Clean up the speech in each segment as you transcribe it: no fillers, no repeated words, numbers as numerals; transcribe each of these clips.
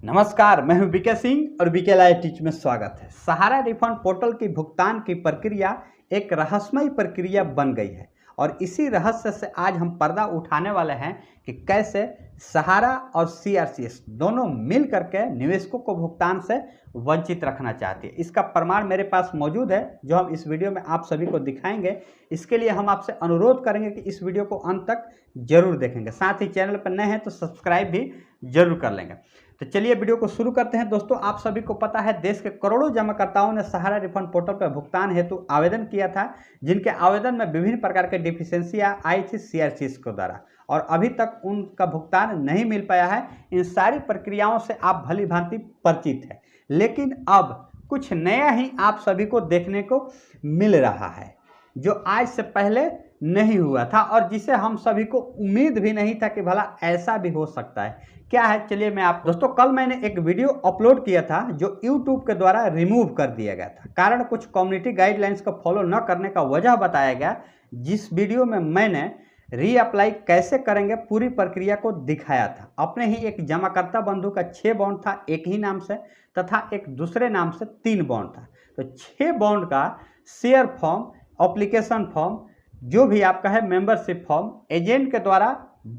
नमस्कार, मैं हूं बीके सिंह और बीके लाइव टीच में स्वागत है। सहारा रिफंड पोर्टल की भुगतान की प्रक्रिया एक रहस्यमयी प्रक्रिया बन गई है और इसी रहस्य से आज हम पर्दा उठाने वाले हैं कि कैसे सहारा और सीआरसीएस दोनों मिल करके निवेशकों को भुगतान से वंचित रखना चाहती है। इसका प्रमाण मेरे पास मौजूद है जो हम इस वीडियो में आप सभी को दिखाएंगे। इसके लिए हम आपसे अनुरोध करेंगे कि इस वीडियो को अंत तक जरूर देखेंगे, साथ ही चैनल पर नए हैं तो सब्सक्राइब भी जरूर कर लेंगे। तो चलिए वीडियो को शुरू करते हैं। दोस्तों, आप सभी को पता है देश के करोड़ों जमाकर्ताओं ने सहारा रिफंड पोर्टल पर भुगतान हेतु आवेदन किया था, जिनके आवेदन में विभिन्न प्रकार के डिफिशियंसियां आई थी सीआरसीएस के द्वारा और अभी तक उनका भुगतान नहीं मिल पाया है। इन सारी प्रक्रियाओं से आप भली भांति परिचित हैं, लेकिन अब कुछ नया ही आप सभी को देखने को मिल रहा है जो आज से पहले नहीं हुआ था और जिसे हम सभी को उम्मीद भी नहीं था कि भला ऐसा भी हो सकता है। क्या है, चलिए मैं आप दोस्तों, कल मैंने एक वीडियो अपलोड किया था जो YouTube के द्वारा रिमूव कर दिया गया था। कारण कुछ कम्युनिटी गाइडलाइंस को फॉलो न करने का वजह बताया गया, जिस वीडियो में मैंने रीअप्लाई कैसे करेंगे पूरी प्रक्रिया को दिखाया था। अपने ही एक जमाकर्ता बंधु का 6 बॉन्ड था एक ही नाम से, तथा एक दूसरे नाम से 3 बॉन्ड था। तो 6 बॉन्ड का शेयर फॉर्म, एप्लीकेशन फॉर्म, जो भी आपका है मेंबरशिप फॉर्म, एजेंट के द्वारा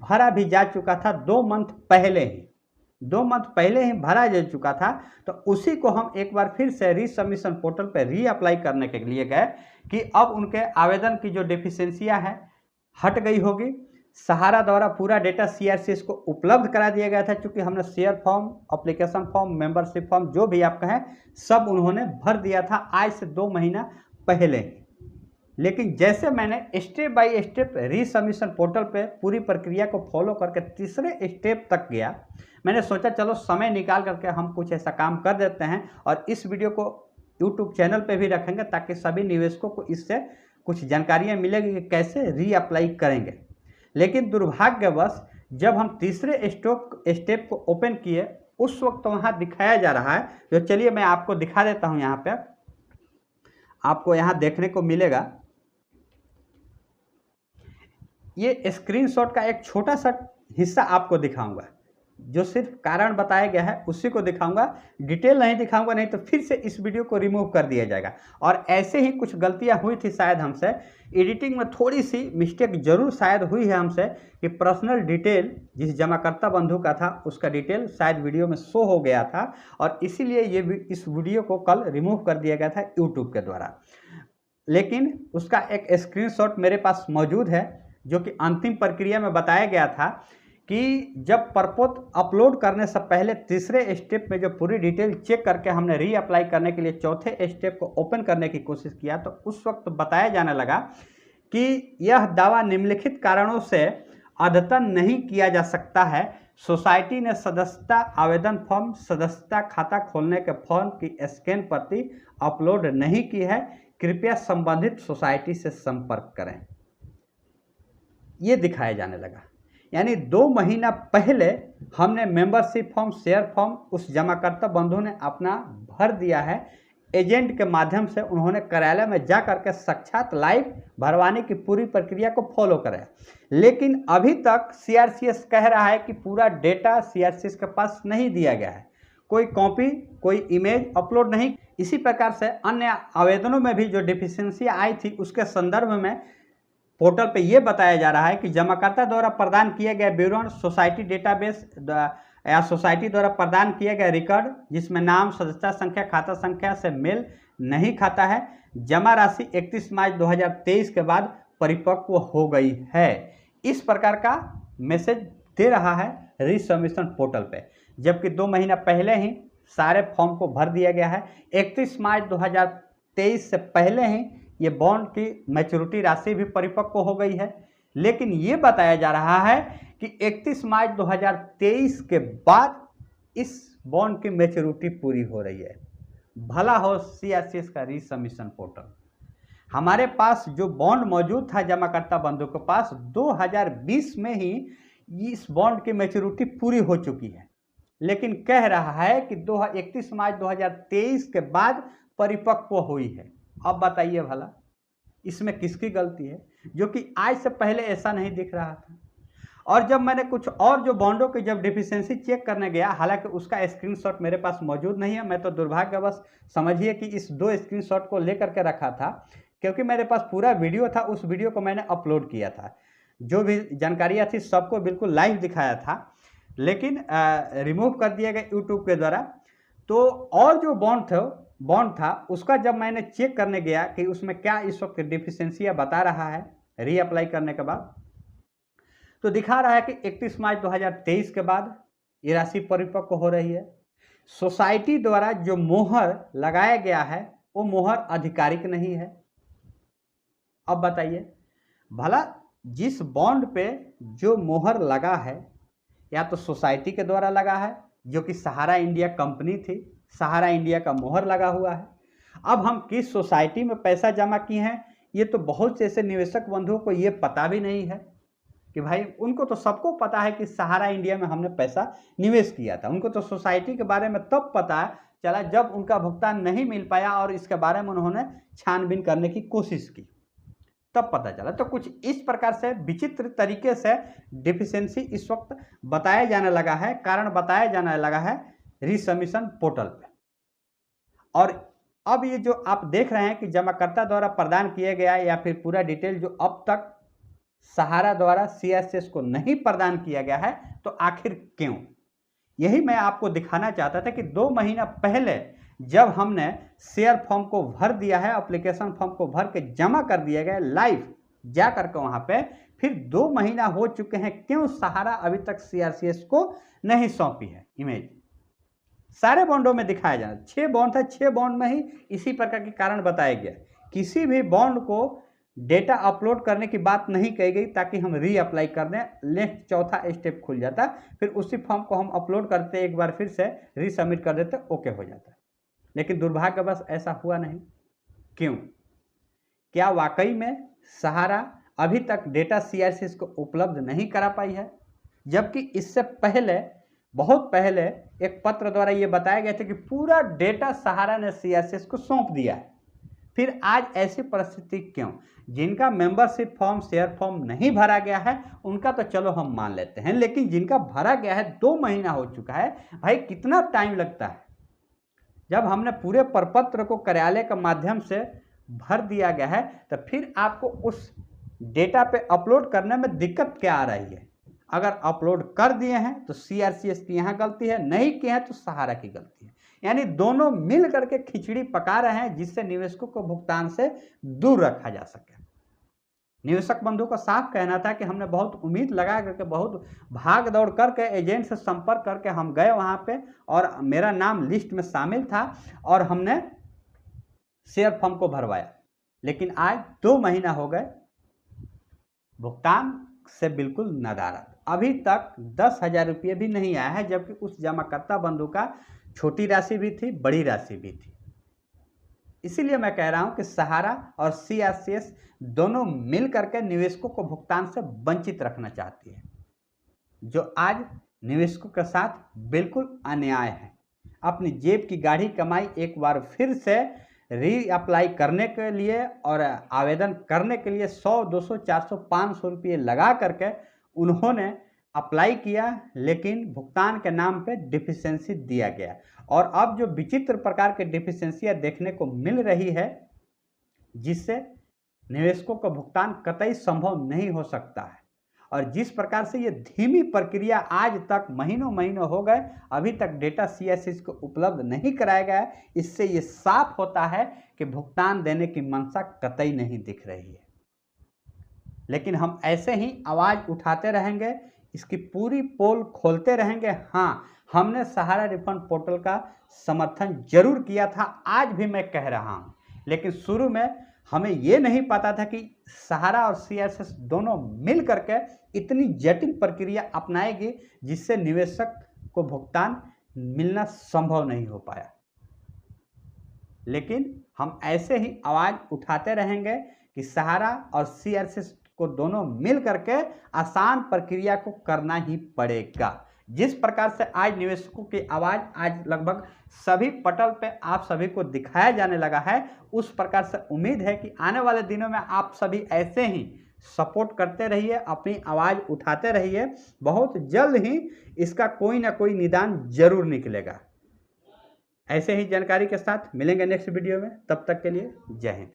भरा भी जा चुका था 2 मंथ पहले ही भरा जा चुका था। तो उसी को हम एक बार फिर से रीसबमिशन पोर्टल पर रीअप्लाई करने के लिए गए कि अब उनके आवेदन की जो डेफिशिएंसियां है हट गई होगी। सहारा द्वारा पूरा डेटा सीआरसीएस को उपलब्ध करा दिया गया था, क्योंकि हमने share form, application form, membership form जो भी आपका है सब उन्होंने भर दिया था आज से 2 महीना पहले ही। लेकिन जैसे मैंने स्टेप बाय स्टेप रीसबमिशन पोर्टल पे पूरी प्रक्रिया को फॉलो करके तीसरे स्टेप तक गया, मैंने सोचा चलो समय निकाल करके हम कुछ ऐसा काम कर देते हैं और इस वीडियो को YouTube चैनल पे भी रखेंगे ताकि सभी निवेशकों को इससे कुछ जानकारियां मिलेगी कि कैसे रीअप्लाई करेंगे। लेकिन दुर्भाग्यवश जब हम तीसरे स्टेप को ओपन किए उस वक्त वहाँ दिखाया जा रहा है, जो चलिए मैं आपको दिखा देता हूँ। यहाँ पे आपको यहाँ देखने को मिलेगा, ये स्क्रीनशॉट का एक छोटा सा हिस्सा आपको दिखाऊंगा, जो सिर्फ कारण बताया गया है उसी को दिखाऊंगा, डिटेल नहीं दिखाऊंगा, नहीं तो फिर से इस वीडियो को रिमूव कर दिया जाएगा। और ऐसे ही कुछ गलतियां हुई थी शायद हमसे, एडिटिंग में थोड़ी सी मिस्टेक जरूर शायद हुई है हमसे कि पर्सनल डिटेल जिस जमाकर्ता बंधु का था उसका डिटेल शायद वीडियो में शो हो गया था और इसीलिए इस वीडियो को कल रिमूव कर दिया गया था यूट्यूब के द्वारा। लेकिन उसका एक स्क्रीनशॉट मेरे पास मौजूद है, जो कि अंतिम प्रक्रिया में बताया गया था कि जब प्रपोज अपलोड करने से पहले तीसरे स्टेप में जो पूरी डिटेल चेक करके हमने रीअप्लाई करने के लिए चौथे स्टेप को ओपन करने की कोशिश किया, तो उस वक्त बताया जाने लगा कि यह दावा निम्नलिखित कारणों से अद्यतन नहीं किया जा सकता है। सोसाइटी ने सदस्यता आवेदन फॉर्म, सदस्यता खाता खोलने के फॉर्म की स्कैन प्रति अपलोड नहीं की है, कृपया संबंधित सोसाइटी से संपर्क करें। ये दिखाया जाने लगा। यानी 2 महीना पहले हमने मेंबरशिप फॉर्म, शेयर फॉर्म उस जमाकर्ता बंधु ने अपना भर दिया है, एजेंट के माध्यम से उन्होंने कार्यालय में जा करके साक्षात लाइव भरवाने की पूरी प्रक्रिया को फॉलो करें। लेकिन अभी तक सीआरसीएस कह रहा है कि पूरा डेटा सीआरसीएस के पास नहीं दिया गया है, कोई कॉपी, कोई इमेज अपलोड नहीं। इसी प्रकार से अन्य आवेदनों में भी जो डिफिशियंसी आई थी उसके संदर्भ में पोर्टल पे ये बताया जा रहा है कि जमाकर्ता द्वारा प्रदान किए गए विवरण, सोसाइटी डेटाबेस या सोसाइटी द्वारा प्रदान किए गए रिकॉर्ड जिसमें नाम, सदस्यता संख्या, खाता संख्या से मेल नहीं खाता है, जमा राशि 31 मार्च 2023 के बाद परिपक्व हो गई है। इस प्रकार का मैसेज दे रहा है रीसबमिशन पोर्टल पे, जबकि 2 महीना पहले ही सारे फॉर्म को भर दिया गया है। 31 मार्च 2023 से पहले ही ये बॉन्ड की मैच्योरिटी राशि भी परिपक्व हो गई है। लेकिन ये बताया जा रहा है कि 31 मार्च 2023 के बाद इस बॉन्ड की मैच्योरिटी पूरी हो रही है। भला हो सीआरसीएस का रीसबमिशन पोर्टल। हमारे पास जो बॉन्ड मौजूद था जमाकर्ता बंधु के पास 2020 में ही इस बॉन्ड की मैच्योरिटी पूरी हो चुकी है, लेकिन कह रहा है कि 31 मार्च 2023 के बाद परिपक्व हुई है। अब बताइए भला इसमें किसकी गलती है, जो कि आज से पहले ऐसा नहीं दिख रहा था। और जब मैंने कुछ और जो बॉन्डों की जब डिफिशियंसी चेक करने गया, हालांकि उसका स्क्रीनशॉट मेरे पास मौजूद नहीं है, मैं तो दुर्भाग्यवश समझिए कि इस 2 स्क्रीनशॉट को लेकर के रखा था, क्योंकि मेरे पास पूरा वीडियो था, उस वीडियो को मैंने अपलोड किया था, जो भी जानकारियाँ थी सबको बिल्कुल लाइव दिखाया था, लेकिन रिमूव कर दिया गया यूट्यूब के द्वारा। तो और जो बॉन्ड था उसका जब मैंने चेक करने गया कि उसमें क्या इस वक्त डिफिशियंसियाँ बता रहा है रीअप्लाई करने के बाद, तो दिखा रहा है कि 31 मार्च 2023 के बाद ये राशि परिपक्व हो रही है। सोसाइटी द्वारा जो मोहर लगाया गया है वो मोहर आधिकारिक नहीं है। अब बताइए, भला जिस बॉन्ड पे जो मोहर लगा है या तो सोसाइटी के द्वारा लगा है, जो कि सहारा इंडिया कंपनी थी, सहारा इंडिया का मोहर लगा हुआ है। अब हम किस सोसाइटी में पैसा जमा किए हैं, ये तो बहुत से ऐसे निवेशक बंधुओं को ये पता भी नहीं है कि भाई, उनको तो सबको पता है कि सहारा इंडिया में हमने पैसा निवेश किया था। उनको तो सोसाइटी के बारे में तब पता चला जब उनका भुगतान नहीं मिल पाया और इसके बारे में उन्होंने छानबीन करने की कोशिश की, तब पता चला। तो कुछ इस प्रकार से विचित्र तरीके से डिफिशियंसी इस वक्त बताया जाने लगा है, कारण बताया जाने लगा है रिसबमिशन पोर्टल पे। और अब ये जो आप देख रहे हैं कि जमाकर्ता द्वारा प्रदान किया गया या फिर पूरा डिटेल जो अब तक सहारा द्वारा सीएसएस को नहीं प्रदान किया गया है, तो आखिर क्यों? यही मैं आपको दिखाना चाहता था कि 2 महीना पहले जब हमने शेयर फॉर्म को भर दिया है, एप्लीकेशन फॉर्म को भर के जमा कर दिया गया लाइव जा करके वहां पे, फिर 2 महीना हो चुके हैं, क्यों सहारा अभी तक सीआरसीएस को नहीं सौंपी है इमेज? सारे बॉन्डों में दिखाया जाना, 6 बॉन्ड था, 6 बॉन्ड में ही इसी प्रकार के कारण बताया गया। किसी भी बॉन्ड को डेटा अपलोड करने की बात नहीं कही गई ताकि हम रीअप्लाई कर दें, नेक्स्ट चौथा स्टेप खुल जाता, फिर उसी फॉर्म को हम अपलोड करते, एक बार फिर से रीसबमिट कर देते, ओके हो जाता। लेकिन दुर्भाग्यवश ऐसा हुआ नहीं। क्यों? क्या वाकई में सहारा अभी तक डेटा सीआरसीएस को उपलब्ध नहीं करा पाई है? जबकि इससे पहले, बहुत पहले एक पत्र द्वारा यह बताया गया था कि पूरा डेटा सहारा ने सीआरसीएस को सौंप दिया है। फिर आज ऐसी परिस्थिति क्यों? जिनका मेंबरशिप फॉर्म, शेयर फॉर्म नहीं भरा गया है उनका तो चलो हम मान लेते हैं, लेकिन जिनका भरा गया है 2 महीना हो चुका है, भाई कितना टाइम लगता है? जब हमने पूरे प्रपत्र को कार्यालय के माध्यम से भर दिया गया है, तो फिर आपको उस डेटा पे अपलोड करने में दिक्कत क्या आ रही है? अगर अपलोड कर दिए हैं तो सीआरसीएस की यहाँ गलती है, नहीं किए हैं तो सहारा की गलती है। यानी दोनों मिल करके खिचड़ी पका रहे हैं, जिससे निवेशकों को भुगतान से दूर रखा जा सके। निवेशक बंधु का साफ कहना था कि हमने बहुत उम्मीद लगा करके, बहुत भाग दौड़ करके, एजेंट से संपर्क करके हम गए वहां पे और मेरा नाम लिस्ट में शामिल था और हमने शेयर फॉर्म को भरवाया। लेकिन आज 2 महीना हो गए, भुगतान से बिल्कुल नदारद। अभी तक 10,000 रुपये भी नहीं आया है, जबकि उस जमाकर्ता बंधु का छोटी राशि भी थी, बड़ी राशि भी थी। इसीलिए मैं कह रहा हूं कि सहारा और सीआरसीएस दोनों मिल करके निवेशकों को भुगतान से वंचित रखना चाहती है, जो आज निवेशकों के साथ बिल्कुल अन्याय है। अपनी जेब की गाढ़ी कमाई एक बार फिर से रीअप्लाई करने के लिए और आवेदन करने के लिए 100, 200, 400, 500 रुपये लगा करके उन्होंने अप्लाई किया, लेकिन भुगतान के नाम पे डिफिशियंसी दिया गया। और अब जो विचित्र प्रकार के डिफिशियंसियाँ देखने को मिल रही है, जिससे निवेशकों का भुगतान कतई संभव नहीं हो सकता है। और जिस प्रकार से ये धीमी प्रक्रिया आज तक महीनों हो गए, अभी तक डेटा सीएसएस को उपलब्ध नहीं कराया गया है, इससे ये साफ होता है कि भुगतान देने की मंशा कतई नहीं दिख रही है। लेकिन हम ऐसे ही आवाज़ उठाते रहेंगे, इसकी पूरी पोल खोलते रहेंगे। हाँ, हमने सहारा रिफंड पोर्टल का समर्थन जरूर किया था, आज भी मैं कह रहा हूँ, लेकिन शुरू में हमें ये नहीं पता था कि सहारा और सीएसएस दोनों मिल करके इतनी जटिल प्रक्रिया अपनाएगी, जिससे निवेशक को भुगतान मिलना संभव नहीं हो पाया। लेकिन हम ऐसे ही आवाज़ उठाते रहेंगे कि सहारा और सीएसएस को दोनों मिल करके आसान प्रक्रिया को करना ही पड़ेगा। जिस प्रकार से आज निवेशकों की आवाज़ आज लगभग सभी पटल पे आप सभी को दिखाया जाने लगा है, उस प्रकार से उम्मीद है कि आने वाले दिनों में आप सभी ऐसे ही सपोर्ट करते रहिए, अपनी आवाज़ उठाते रहिए। बहुत जल्द ही इसका कोई ना कोई निदान जरूर निकलेगा। ऐसे ही जानकारी के साथ मिलेंगे नेक्स्ट वीडियो में, तब तक के लिए जय हिंद।